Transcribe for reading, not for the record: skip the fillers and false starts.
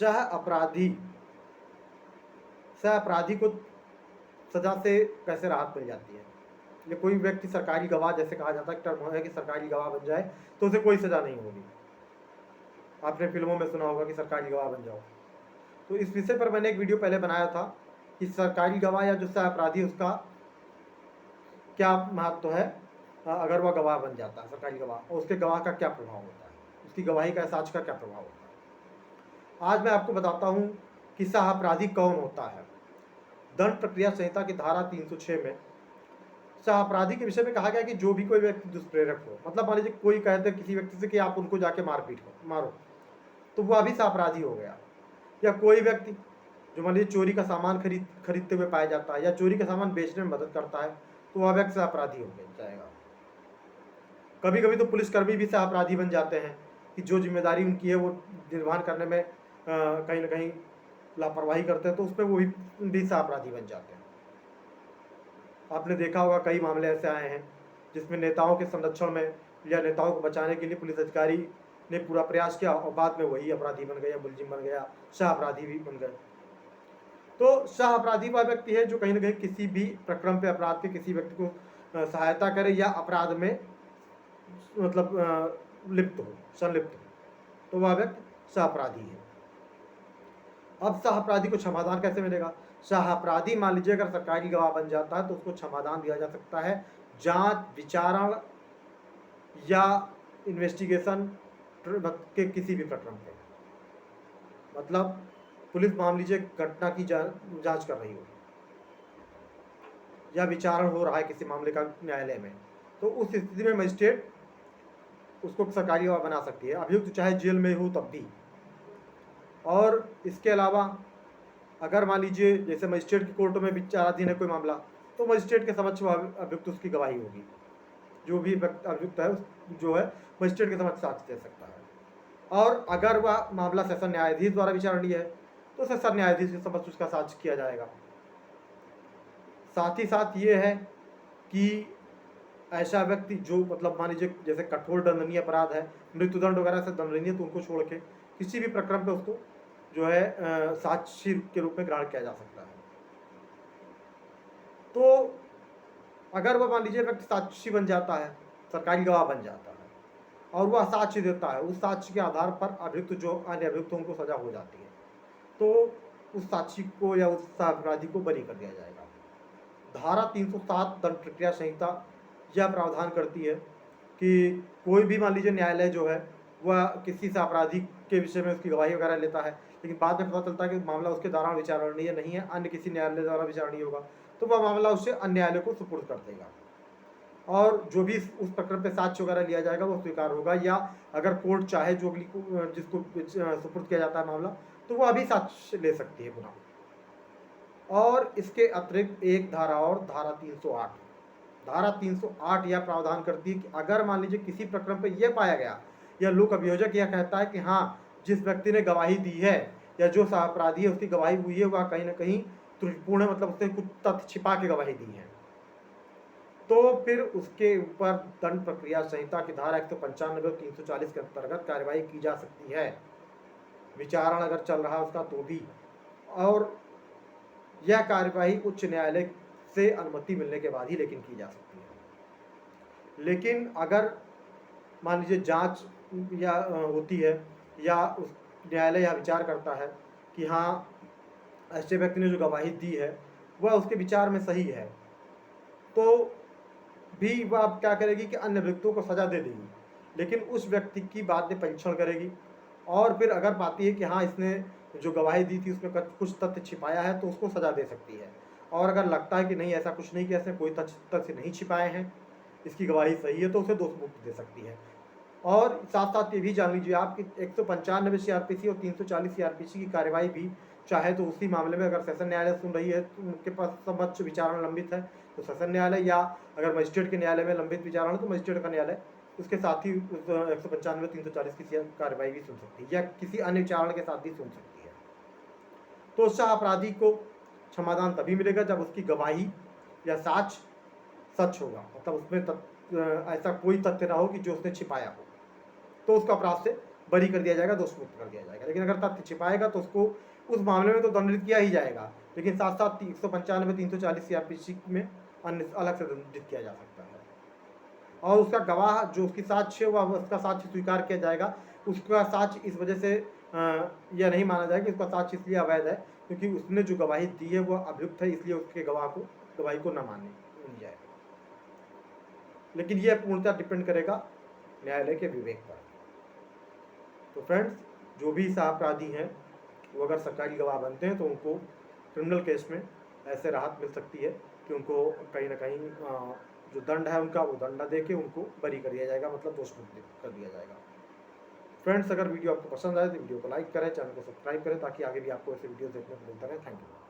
सह अपराधी सह अपराधी को सजा से कैसे राहत मिल जाती है? या कोई व्यक्ति सरकारी गवाह, जैसे कहा जाता है टर्म है कि सरकारी गवाह बन जाए तो उसे कोई सजा नहीं होगी। आपने फिल्मों में सुना होगा कि सरकारी गवाह बन जाओ। तो इस विषय पर मैंने एक वीडियो पहले बनाया था कि सरकारी गवाह या जो सह अपराधी उसका क्या महत्व है अगर वह गवाह बन जाता है, सरकारी गवाह, और उसके गवाह का क्या प्रभाव होता है, उसकी गवाही का साक्ष्य का क्या प्रभाव होता है। आज मैं आपको बताता हूँ कि सह अपराधी कौन होता है। दंड प्रक्रिया संहिता की धारा 306 में सह अपराधी के विषय में कहा गया कि जो भी कोई व्यक्ति दुष्प्रेरक हो, मतलब मान लीजिए कोई कहते हैं किसी व्यक्ति से कि आप उनको जाके मारो, तो वह भी सह अपराधी हो गया। या कोई व्यक्ति जो मान लीजिए चोरी का सामान खरीदते हुए पाया जाता है या चोरी का सामान बेचने में मदद करता है, तो वह व्यक्ति सह अपराधी हो जाएगा। कभी कभी तो पुलिसकर्मी भी सह अपराधी बन जाते हैं कि जो जिम्मेदारी उनकी है वो निर्वहन करने में कहीं ना कहीं लापरवाही करते हैं, तो उसमें वो भी सह अपराधी बन जाते हैं। आपने देखा होगा कई मामले ऐसे आए हैं जिसमें नेताओं के संरक्षण में या नेताओं को बचाने के लिए पुलिस अधिकारी ने पूरा प्रयास किया और बाद में वही अपराधी बन गया, मुलजिम बन गया, सह अपराधी भी बन गए। तो सह अपराधी वह व्यक्ति है जो कहीं ना कहीं किसी भी प्रकरण पे अपराध के किसी व्यक्ति को सहायता करे या अपराध में मतलब संलिप्त हो, तो वह व्यक्ति सह अपराधी है। अब सह अपराधी को क्षमादान कैसे मिलेगा? सह अपराधी मान लीजिए अगर सरकारी गवाह बन जाता है तो उसको क्षमादान दिया जा सकता है जांच विचारण या इन्वेस्टिगेशन के किसी भी प्रकरण पे। मतलब पुलिस मान लीजिए घटना की जांच कर रही हो या विचारण हो रहा है किसी मामले का न्यायालय में, तो उस स्थिति में मजिस्ट्रेट उसको सरकारी गवाह बना सकती है, अभियुक्त चाहे जेल में हो तब भी। और इसके अलावा अगर मान लीजिए जैसे मजिस्ट्रेट की कोर्टों में विचाराधीन है कोई मामला, तो मजिस्ट्रेट के समक्ष अभियुक्त उसकी गवाही होगी। जो भी अभियुक्त है जो है मजिस्ट्रेट के समक्ष साक्ष्य दे सकता है। और अगर वह मामला सेशन न्यायाधीश द्वारा विचारणीय है तो सेशन न्यायाधीश के समक्ष उसका साक्ष्य किया जाएगा। साथ ही साथ ये है कि ऐसा व्यक्ति जो मतलब मान लीजिए जैसे कठोर दंडनीय अपराध है, मृत्युदंड वगैरह से दंडनीय, तो उनको छोड़ के किसी भी प्रकरण पे उसको जो है साक्षी के रूप में ग्रहण किया जा सकता है। तो अगर वह मान लीजिए व्यक्ति साक्षी बन जाता है, सरकारी गवाह बन जाता है और वह साक्ष्य देता है, उस साक्ष्य के आधार पर अभियुक्त जो अन्य अभियुक्तों को सजा हो जाती है, तो उस साक्षी को या उस अपराधी को बरी कर दिया जाएगा। धारा 307 दंड प्रक्रिया संहिता यह प्रावधान करती है कि कोई भी मान लीजिए न्यायालय जो है वह किसी से अपराधी के विषय में उसकी गवाही वगैरह लेता है, लेकिन बाद में पता चलता है कि मामला उसके द्वारा विचारणीय नहीं है, अन्य किसी न्यायालय द्वारा विचारणीय होगा, तो वह मामला उसे अन्य न्यायालय को सुपुर्द कर देगा और जो भी उस प्रकरण पे साक्ष्य वगैरह लिया जाएगा वो स्वीकार होगा। या अगर कोर्ट चाहे जो जिसको सुपुर्द किया जाता है मामला, तो वह अभी साक्ष्य ले सकती है पुनः। और इसके अतिरिक्त एक धारा और, धारा 308 यह प्रावधान करती है कि अगर मान लीजिए किसी प्रकरण पर यह पाया गया या लोक अभियोजक यह कहता है कि हाँ जिस व्यक्ति ने गवाही दी है या जो अपराधी है उसकी गवाही हुई है वह कहीं ना कहीं त्रुटिपूर्ण है, मतलब उसने कुछ तथ्य छिपा के गवाही दी है, तो फिर उसके ऊपर दंड प्रक्रिया संहिता की धारा 195 और 340 के अंतर्गत कार्रवाई की जा सकती है, विचारण अगर चल रहा है उसका तो भी। और यह कार्यवाही उच्च न्यायालय से अनुमति मिलने के बाद ही लेकिन की जा सकती है। लेकिन अगर मान लीजिए जांच या होती है या उस न्यायालय यह विचार करता है कि हाँ ऐसे व्यक्ति ने जो गवाही दी है वह उसके विचार में सही है, तो भी वह अब क्या करेगी कि अन्य व्यक्तियों को सजा दे देगी, लेकिन उस व्यक्ति की बात में परीक्षण करेगी और फिर अगर पाती है कि हाँ इसने जो गवाही दी थी उसमें कुछ तथ्य छिपाया है तो उसको सजा दे सकती है। और अगर लगता है कि नहीं ऐसा कुछ नहीं किया, इसने कोई तथ्य नहीं छिपाए हैं, इसकी गवाही सही है, तो उसे दोष मुक्त दे सकती है। और साथ साथ ये भी जान लीजिए आप कि 195 CRPC और 340 CRPC की कार्यवाही भी चाहे तो उसी मामले में अगर सेशन न्यायालय सुन रही है तो उनके पास समक्ष विचारण लंबित है तो सेशन न्यायालय, या अगर मजिस्ट्रेट के न्यायालय में लंबित विचारण तो मजिस्ट्रेट का न्यायालय उसके साथ ही 195 340 की कार्यवाही भी सुन सकती है या किसी अन्य विचारण के साथ भी सुन सकती है। तो सह अपराधी को क्षमादान तभी मिलेगा जब उसकी गवाही या साक्ष्य सच होगा, मतलब उसमें ऐसा कोई तथ्य ना हो कि जो उसने छिपाया हो, तो उसको अपराध से बरी कर दिया जाएगा, दोष मुक्त कर दिया जाएगा। लेकिन अगर तथ्य छिपाएगा तो उसको उस मामले में तो दंडित किया ही जाएगा, लेकिन साथ साथ 195 340 CRPC में अन्य अलग से दंडित किया जा सकता है। और उसका गवाह जो उसकी साक्ष्य वह उसका साक्ष्य स्वीकार किया जाएगा। उसका साक्ष्य इस वजह से यह नहीं माना जाएगा कि उसका साक्ष्य इसलिए अवैध है क्योंकि उसने जो गवाही दी है वह अभियुक्त है, इसलिए उसके गवाही को न मानी जाए। लेकिन यह पूर्णतः डिपेंड करेगा न्यायालय के विवेक पर। तो फ्रेंड्स, जो भी अपराधी हैं वो अगर सरकारी गवाह बनते हैं तो उनको क्रिमिनल केस में ऐसे राहत मिल सकती है कि उनको कहीं ना कहीं जो दंड है उनका वो दंड दे के उनको बरी कर दिया जाएगा, मतलब दोष मुक्त कर दिया जाएगा। फ्रेंड्स, अगर वीडियो आपको पसंद आए तो वीडियो को लाइक करें, चैनल को सब्सक्राइब करें ताकि आगे भी आपको ऐसे वीडियो देखने को मिलता रहे। Thank you.